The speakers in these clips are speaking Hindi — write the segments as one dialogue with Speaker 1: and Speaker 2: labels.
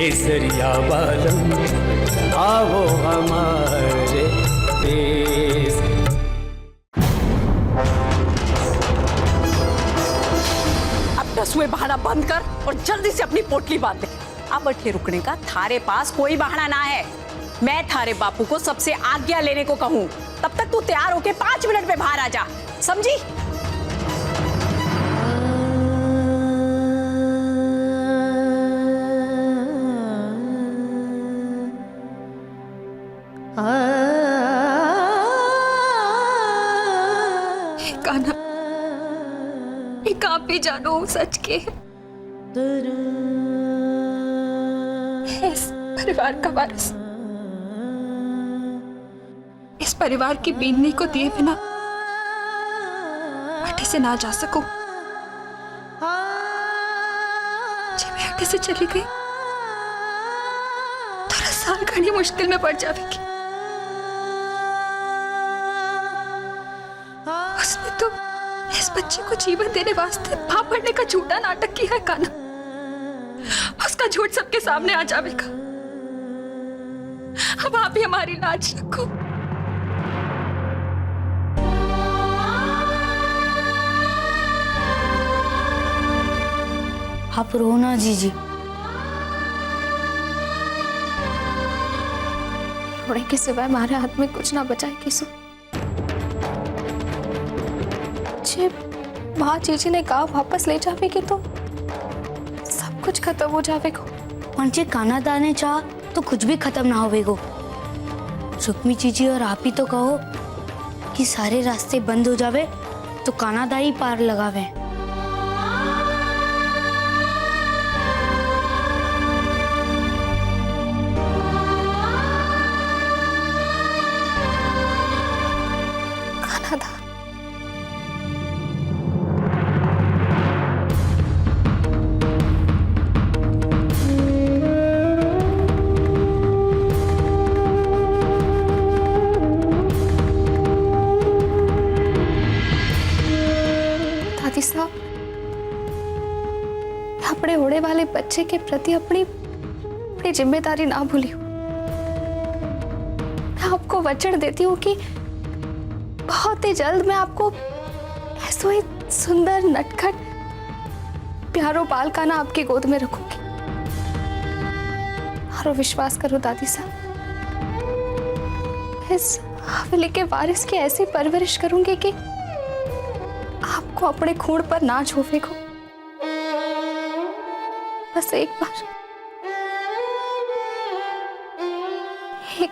Speaker 1: केसरिया बालम आओ हमारे देश।
Speaker 2: अब दसवें बहाना बंद कर और जल्दी से अपनी पोटली बांध दे। अब अट्ठे रुकने का थारे पास कोई बहाना ना है। मैं थारे बापू को सबसे आज्ञा लेने को कहूँ, तब तक तू तैयार होके 5 मिनट में बाहर आ जा, समझी?
Speaker 3: कान्हा, एक आप भी जानो सच के इस परिवार का वारिस, इस परिवार की बीननी को दिए बिना हटे से ना जा सकूं। जब मैं हटे से चली गई तो रसाल घनी मुश्किल में पड़ जाएगी। उसने तो इस बच्चे को जीवन देने वास्ते पाप पड़ने का झूठा नाटक किया है कान्हा। उसका झूठ सबके सामने आ जाएगा। अब आप ही हमारी लाज रखो।
Speaker 4: आप रो ना जीजी।
Speaker 3: रोने के सिवाय हमारे हाथ में कुछ ना बचा है किसु। माँ जीजी ने कहा वापस ले जावेगी तो सब कुछ खत्म हो जावेगो।
Speaker 4: मुझे कान्हा दा ने चाह तो कुछ भी खत्म ना होवेगो। रुक्मी जीजी और आप ही तो कहो कि सारे रास्ते बंद हो जावे तो कान्हा दा ही पार लगावे।
Speaker 3: कान्हा दा, दादी साहब, अपने होने वाले बच्चे के प्रति अपनी जिम्मेदारी ना भूलियो। मैं आपको वचन देती हूँ कि बहुत ही जल्द मैं आपको ऐसा ही सुंदर नटखट प्यारो बाल कान्हा आपकी गोद में रखूंगी। और विश्वास करो दादी साहब, इस हवेली के वारिस की ऐसी परवरिश करूंगी कि आपको अपने खून पर ना झोंकेगो। बस एक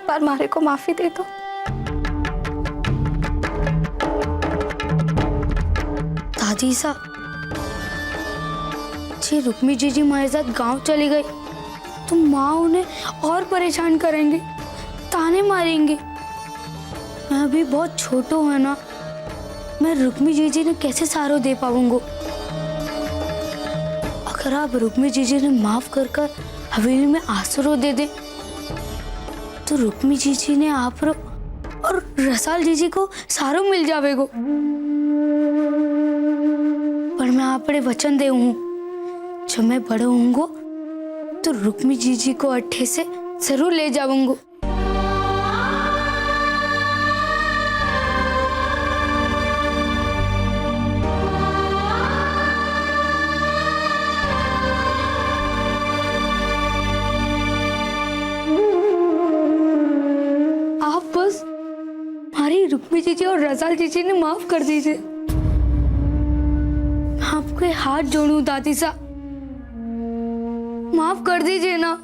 Speaker 3: बार मारे को माफी दे दो।
Speaker 4: दादी सा जी, रुक्मी जीजी हमारे साथ गांव चली गई तो माँ उन्हें और परेशान करेंगे, ताने मारेंगे। मैं अभी बहुत छोटा हूँ ना, मैं रुक्मी जीजी ने कैसे सहारा दे पाऊंगा। अगर आप रुक्मी जीजी ने माफ कर हवेली में आसरो दे दे तो रुक्मी जीजी ने आप और रसाल जीजी को सहारा मिल जावेगो। पर मैं आपने वचन दे हूँ, जब मैं बड़ा होऊंगा तो रुक्मी जीजी को अट्ठे से जरूर ले जाऊंगा। आप बस हमारी रुक्मी जीजी और रसाल जीजी ने माफ कर दीजिए। आपके हाथ जोड़ूं दादी सा, माफ कर दीजिए ना।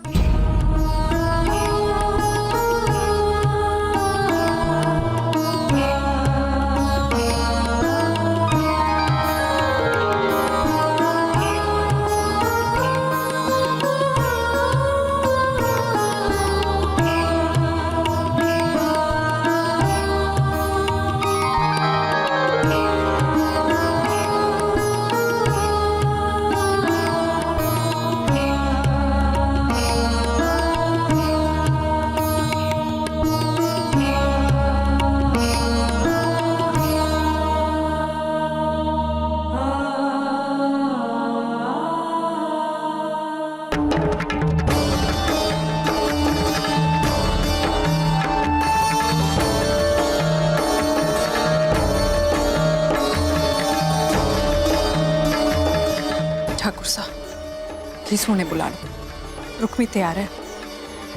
Speaker 2: जल्दी से उन्हें बुला लो। रुक्मी तैयार है,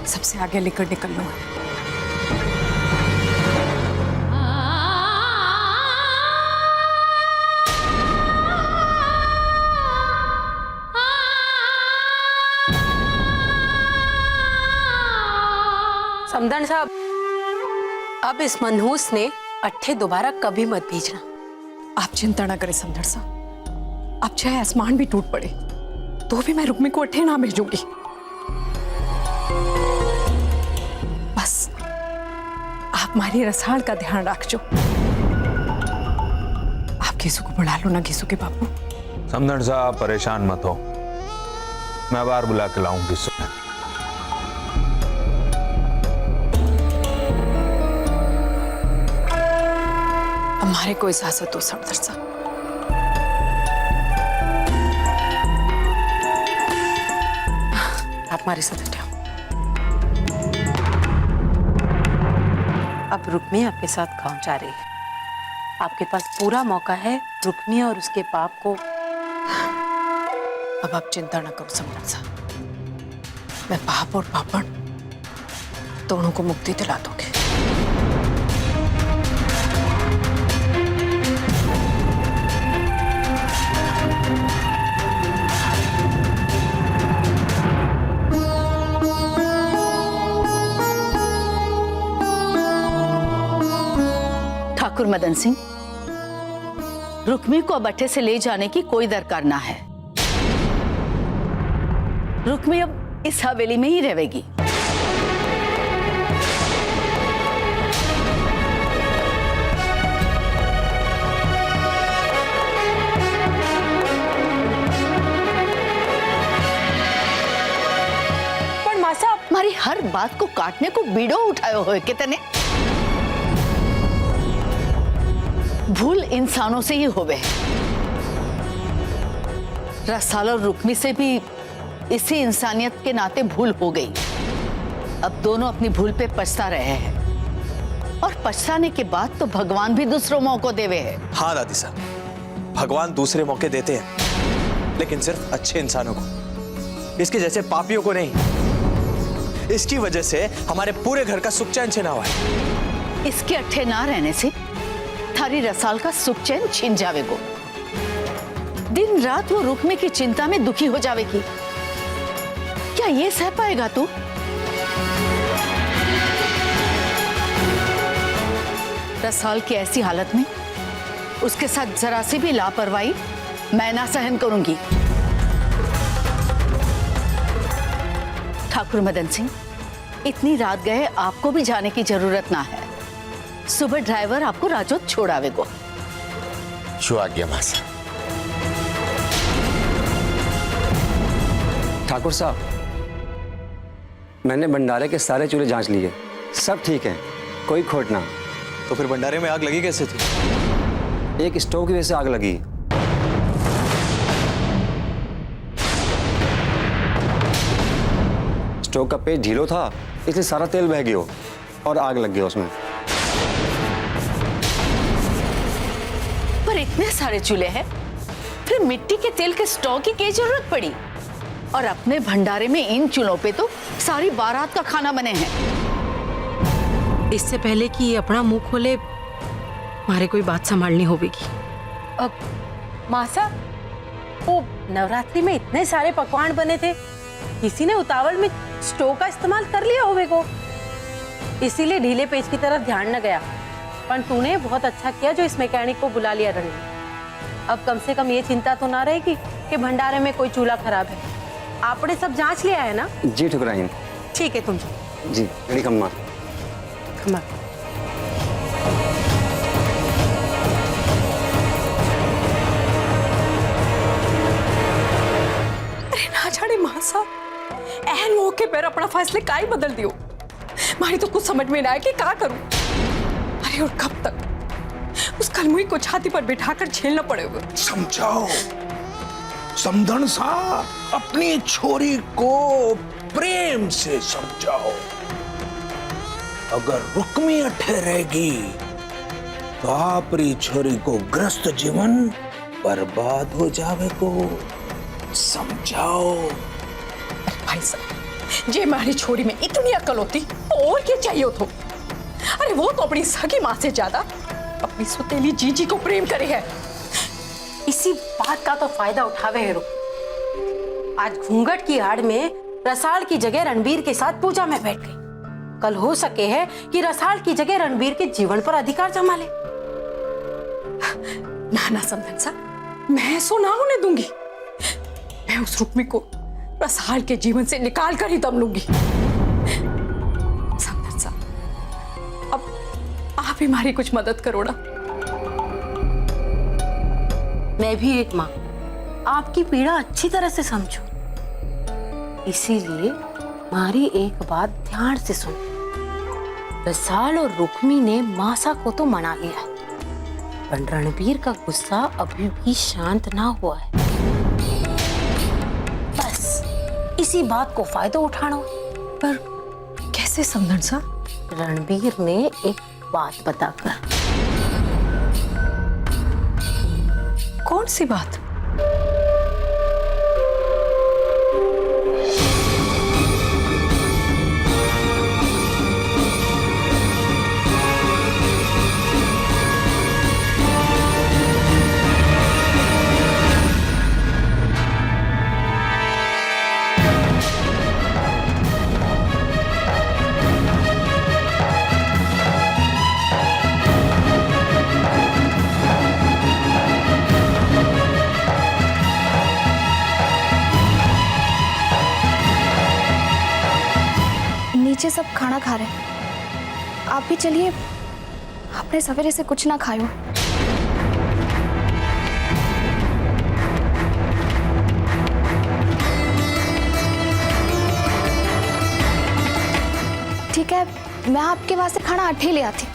Speaker 2: सबसे आगे लेकर निकल लो।
Speaker 5: समदन साहब, अब इस मनहूस ने अट्ठे दोबारा कभी मत भेजना।
Speaker 2: आप चिंता ना करें समदन साहब, अब चाहे आसमान भी टूट पड़े तो भी मैं रुक्मी को अट्ठे ना भेजूंगी। बस आप हमारी रसाल का ध्यान रखो। आप घीसू को बुला लो ना घीसू के बापू।
Speaker 6: समदन साहब परेशान मत हो, मैं बाहर बुला के लाऊंगी।
Speaker 2: हमारे को इजाजत हो समदन साहब।
Speaker 5: आप हमारे साथ हटे। अब रुक्मी आपके साथ गांव जा रही है। आपके पास पूरा मौका है रुक्मी और उसके पाप को।
Speaker 2: अब आप चिंता ना करो समदन साहब, मैं पाप और पापड़ दोनों को मुक्ति दिला दूंगी।
Speaker 7: ठाकुर मदन सिंह, रुक्मी को अब अट्ठे से ले जाने की कोई दरकार ना है। रुक्मी अब इस हवेली में ही रहेगी।
Speaker 5: पर माँ साहब,
Speaker 7: हमारी हर बात को काटने को बीड़ो उठाए हुए कितने भूल इंसानों से ही होवे। रसाल और रुक्मी से भी इसी इंसानियत के नाते भूल हो गई। अब दोनों अपनी भूल पे पछता रहे हैं और पछताने के बाद तो भगवान भी दूसरों मौको देवे है।
Speaker 8: हाँ दादी साहब, भगवान दूसरे मौके देते हैं, लेकिन सिर्फ अच्छे इंसानों को, इसके जैसे पापियों को नहीं। इसकी वजह से हमारे पूरे घर का सुख चैन छिना हुआ है।
Speaker 7: इसके अट्ठे ना रहने से थारी रसाल का सुख चैन छिन जावेगो। दिन रात वो रुक्मी की चिंता में दुखी हो जावेगी। क्या ये सह पाएगा तू? रसाल की ऐसी हालत में उसके साथ जरा सी भी लापरवाही मैं ना सहन करूंगी। ठाकुर मदन सिंह, इतनी रात गए आपको भी जाने की जरूरत ना है। सुबह ड्राइवर आपको राजोत छोड़ावेगो।
Speaker 8: जो आ गया मासा।
Speaker 1: ठाकुर साहब, मैंने भंडारे के सारे चूल्हे जांच लिए, सब ठीक हैं, कोई खोट ना।
Speaker 8: तो फिर भंडारे में आग लगी कैसे थी?
Speaker 1: एक स्टोव की वजह से आग लगी। स्टोव का पेच ढीलो था, इसलिए सारा तेल बह गया और आग लग गया उसमें।
Speaker 7: पर इतने सारे चूल्हे हैं, फिर मिट्टी के तेल के स्टोव की क्या जरूरत पड़ी? और अपने भंडारे में इन चूल्हों पे तो सारी बारात का खाना बने हैं।
Speaker 5: इससे पहले कि ये अपना मुंह खोले, हमारे कोई बात संभालनी होगी। अब माँ साहब, वो नवरात्रि में इतने सारे पकवान बने थे, किसी ने उतावल में स्टोव का इस्तेमाल कर लिया होगा, इसीलिए ढीले पेच की तरफ ध्यान न गया। पर तूने बहुत अच्छा किया जो इस मैकेनिक को बुला लिया रंडी। अब कम से कम ये चिंता तो ना रहेगी कि भंडारे में कोई चूल्हा खराब है। आपने सब जांच लिया है ना?
Speaker 1: जी ठुकराइन।
Speaker 5: ठीक है, तुम
Speaker 1: जी बड़ी कम्मा।
Speaker 5: खमा।
Speaker 2: अरे ना जाने मां साहब, एहन मौके पर अपना फैसले का ही बदल दियो। मारी तो कुछ समझ में ना आया कि क्या करूं। अरे और कब तक उस कलमुई को छाती पर बिठाकर झेलना पड़ेगा?
Speaker 9: समझाओ समधन सा, अपनी छोरी को प्रेम से समझाओ। अगर रुक्मी अट्ठे रहेगी तो आपरी छोरी को ग्रस्त जीवन बर्बाद हो जावे को। समझाओ।
Speaker 2: भाई साहब, जे मारी छोरी में इतनी अकल होती तो और क्या चाहिए हो? अरे वो तो अपनी सगी माँ से ज्यादा अपनी सुतेली जीजी को प्रेम करे है।
Speaker 5: इसी बात का तो फायदा उठावे है आज घूंघट की आड़ में रसाल की जगह रणबीर के साथ पूजा में बैठ गई। कल हो सके है कि रसाल की जगह रणबीर के जीवन पर अधिकार जमा ले।
Speaker 2: ना ना समधन सा, मैं सो ना होने दूंगी। मैं उस रुक्मी को रसाल के जीवन से निकाल कर ही दम लूंगी। समधन सा, अब आप ही हमारी कुछ मदद करो ना।
Speaker 5: मैं भी एक माँ आपकी पीड़ा अच्छी तरह से समझू, इसीलिए हमारी एक बात ध्यान से सुन। रसाल और रुक्मी ने मासा को तो मना लिया है, पर रणबीर का गुस्सा अभी भी शांत ना हुआ है। बस इसी बात को फायदा उठाना।
Speaker 2: पर कैसे समधन सा?
Speaker 5: रणबीर ने एक बात बताकर।
Speaker 2: कौन सी बात?
Speaker 3: नीचे सब खाना खा रहे हैं, आप भी चलिए, आपने सवेरे से कुछ ना खाया हो। ठीक है, मैं आपके वास्ते खाना अट्ठे ले आती।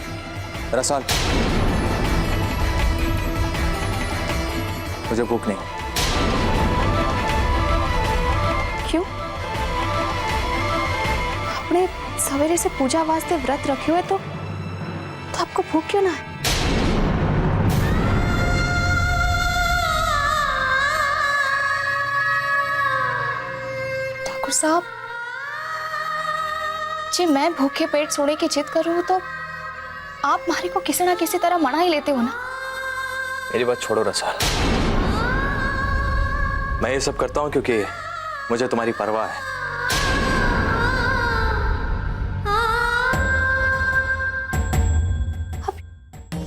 Speaker 8: रसाल, मुझे भूख नहीं।
Speaker 3: क्यों? आपने सवेरे से पूजा वास्ते व्रत रखे हुए तो आपको भूख क्यों ना है? ठाकुर साहब जी, मैं भूखे पेट सोने की जिद कर रही हूँ तो आप मारी को किसी ना किसी तरह मना ही लेते हो ना।
Speaker 8: मेरी बात छोड़ो रसाल, मैं ये सब करता हूँ क्योंकि मुझे तुम्हारी परवाह है।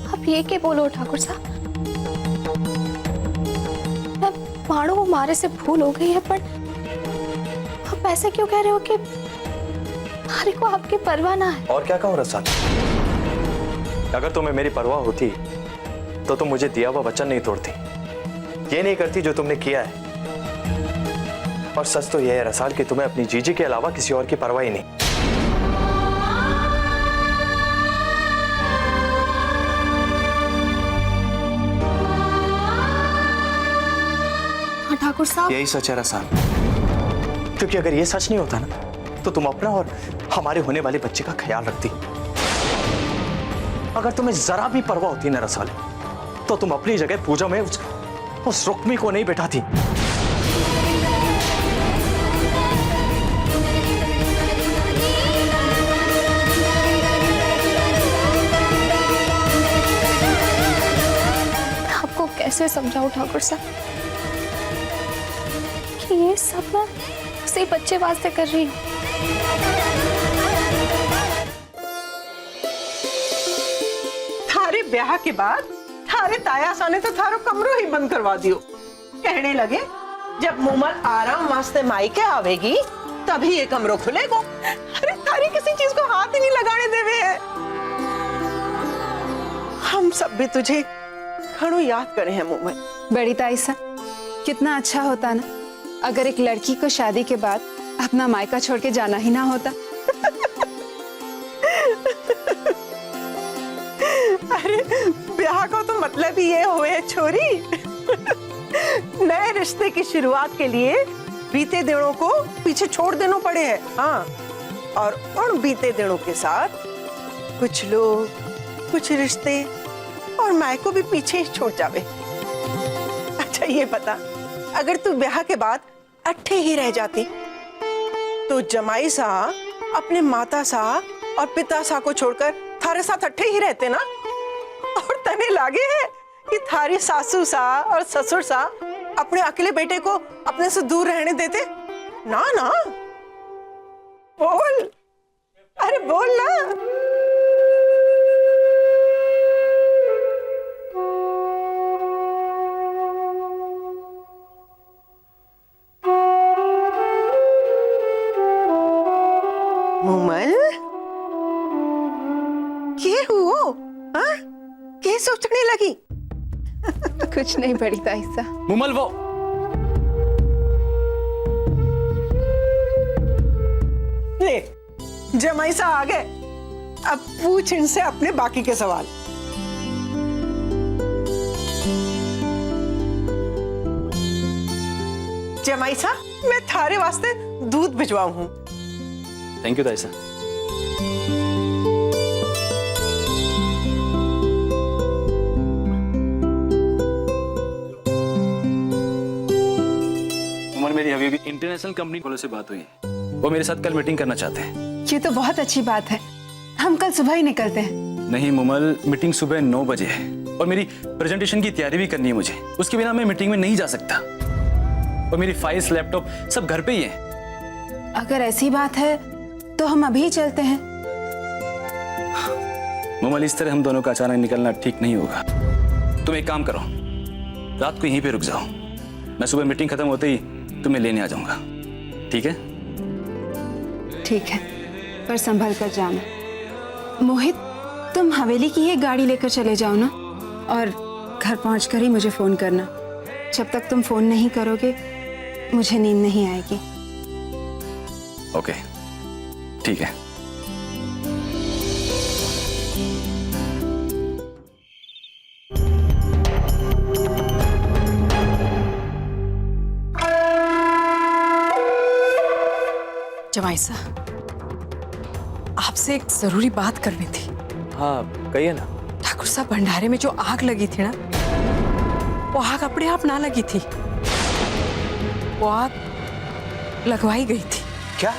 Speaker 3: आप ये क्या बोलो ठाकुर साहब? मैं मानो हमारे से भूल हो गई है, पर आप ऐसे क्यों कह रहे हो कि मारी को आपकी परवाह ना है?
Speaker 8: और क्या कहूँ रसाल, अगर तुम्हें मेरी परवाह होती तो तुम मुझे दिया हुआ वचन नहीं तोड़ती, ये नहीं करती जो तुमने किया है। और सच तो यह है रसाल कि तुम्हें अपनी जीजी के अलावा किसी और की परवाह ही नहीं।
Speaker 3: हाँ ठाकुर साहब,
Speaker 8: यही सच है रसाल, क्योंकि अगर ये सच नहीं होता ना तो तुम अपना और हमारे होने वाले बच्चे का ख्याल रखती। अगर तुम्हें जरा भी परवाह होती ना रसाल, तो तुम अपनी जगह पूजा में उस रुक्मी को नहीं बैठाती।
Speaker 3: आपको कैसे समझाऊं ठाकुर साहब कि ये सब मैं उसी बच्चे वास्ते कर रही हूँ।
Speaker 10: थारे ब्याह के बाद थारे तायासा ने तो थारो कमरो ही बंद करवा दियो। कहने लगे जब मोमल आराम वास्ते मायके आवेगी तभी ये कमरो खुलेगो। अरे थारी किसी चीज को हाथ ही नहीं लगाने देवे है। हम सब भी तुझे घणो याद करे हैं मोमल।
Speaker 11: बड़ी ताईसा, कितना अच्छा होता ना अगर एक लड़की को शादी के बाद अपना मायका छोड़ के जाना ही ना होता।
Speaker 10: अरे ब्याह का तो मतलब ही ये हुए छोरी। नए रिश्ते की शुरुआत के लिए बीते दिनों को पीछे छोड़ देना पड़े हैं। हाँ, और उन बीते दिनों के साथ कुछ लोग, कुछ रिश्ते और माय को भी पीछे ही छोड़ जावे। अच्छा ये बता, अगर तू ब्याह के बाद अट्ठे ही रह जाती तो जमाई सा अपने माता सा और पिता सा को छोड़कर थारे साथ अट्ठे ही रहते ना। और तने लागे है कि थारी सासू सा और ससुर सा अपने अकेले बेटे को अपने से दूर रहने देते ना ना। बोल, अरे बोल ना। मुमल, क्या हुआ? हाँ? क्या सोचने लगी?
Speaker 11: कुछ नहीं बड़ी ताई सा।
Speaker 8: मुमल वो
Speaker 10: ले, जमाई सा आ गए। अब पूछ इनसे अपने बाकी के सवाल। जमाई सा, मैं थारे वास्ते दूध भिजवाऊं हूँ।
Speaker 8: थैंक यू ताई सा।
Speaker 12: उमर, मेरी हबीबी इंटरनेशनल कंपनी वालों से बात हुई है। वो मेरे साथ कल मीटिंग करना चाहते हैं।
Speaker 11: ये तो बहुत अच्छी बात है। हम कल सुबह ही निकलते हैं।
Speaker 12: नहीं मुमल, मीटिंग सुबह 9 बजे है और मेरी प्रेजेंटेशन की तैयारी भी करनी है मुझे। उसके बिना मैं मीटिंग में नहीं जा सकता। और मेरी फाइल्स, लैपटॉप सब घर पे ही है।
Speaker 11: अगर ऐसी बात है तो हम अभी चलते हैं।
Speaker 12: मुमल, इस तरह हम दोनों का अचानक निकलना ठीक नहीं होगा। तुम एक काम करो, रात को यहीं पे रुक जाओ। मैं सुबह मीटिंग खत्म होते ही तुम्हें लेने आ जाऊंगा, ठीक है?
Speaker 11: ठीक है, पर संभल कर जाना। मोहित, तुम हवेली की ही गाड़ी लेकर चले जाओ ना, और घर पहुंचकर ही मुझे फोन करना। जब तक तुम फोन नहीं करोगे मुझे नींद नहीं आएगी।
Speaker 12: ओके, ठीक है।
Speaker 2: जमाई सा, आपसे एक जरूरी बात करनी थी।
Speaker 8: हाँ कहिए ना।
Speaker 2: ठाकुर साहब, भंडारे में जो आग लगी थी ना, वो आग अपने आप ना लगी थी। वो आग लगवाई गई थी।
Speaker 8: क्या?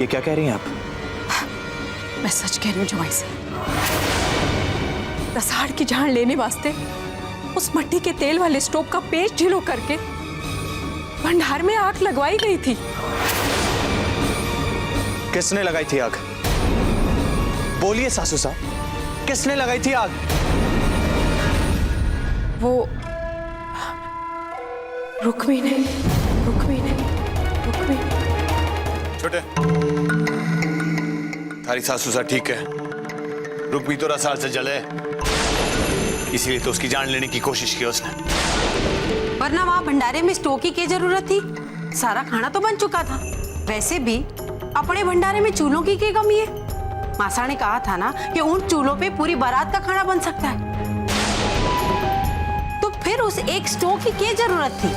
Speaker 8: ये क्या कह रही हैं आप?
Speaker 2: मैं सच कह रही हूँ जमाई से। रसाड़ की जान लेने वास्ते उस मट्टी के तेल वाले स्टोव का पेच ढीलो करके भंडार में आग लगवाई गई थी।
Speaker 8: किसने लगाई थी आग? बोलिए सासू साहब, किसने लगाई थी आग?
Speaker 2: वो रुक्मी ने।
Speaker 13: छोटे, थारी सासू सा ठीक है। रुक्मी तो रसाल से जले, इसीलिए तो उसकी जान लेने की कोशिश की उसने।
Speaker 5: वरना वहाँ भंडारे में स्टोव की क्या जरूरत थी? सारा खाना तो बन चुका था। वैसे भी अपने भंडारे में चूल्हों की क्या कमी है? मासा ने कहा था ना कि उन चूल्हों पे पूरी बारात का खाना बन सकता है। तो फिर उस एक स्टोव की क्या जरूरत थी?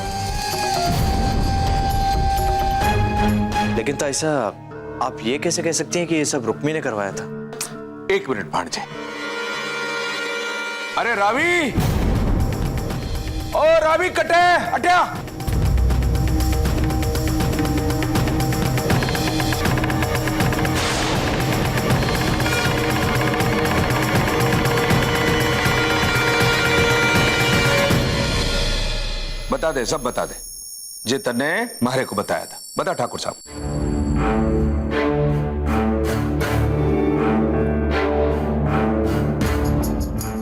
Speaker 8: लेकिन ताई साहब, आप ये कैसे कह सकती हैं कि ये सब रुक्मी ने करवाया था?
Speaker 13: एक मिनट भांजे। अरे रावी, ओ रावी कटे अट्या।
Speaker 9: बता दे, सब बता दे। जे तने मारे को बताया था, बता ठाकुर साहब।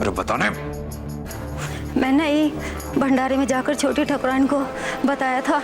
Speaker 9: अरे बताने।
Speaker 4: मैंने ही भंडारे में जाकर छोटी ठाकुराइन को बताया था।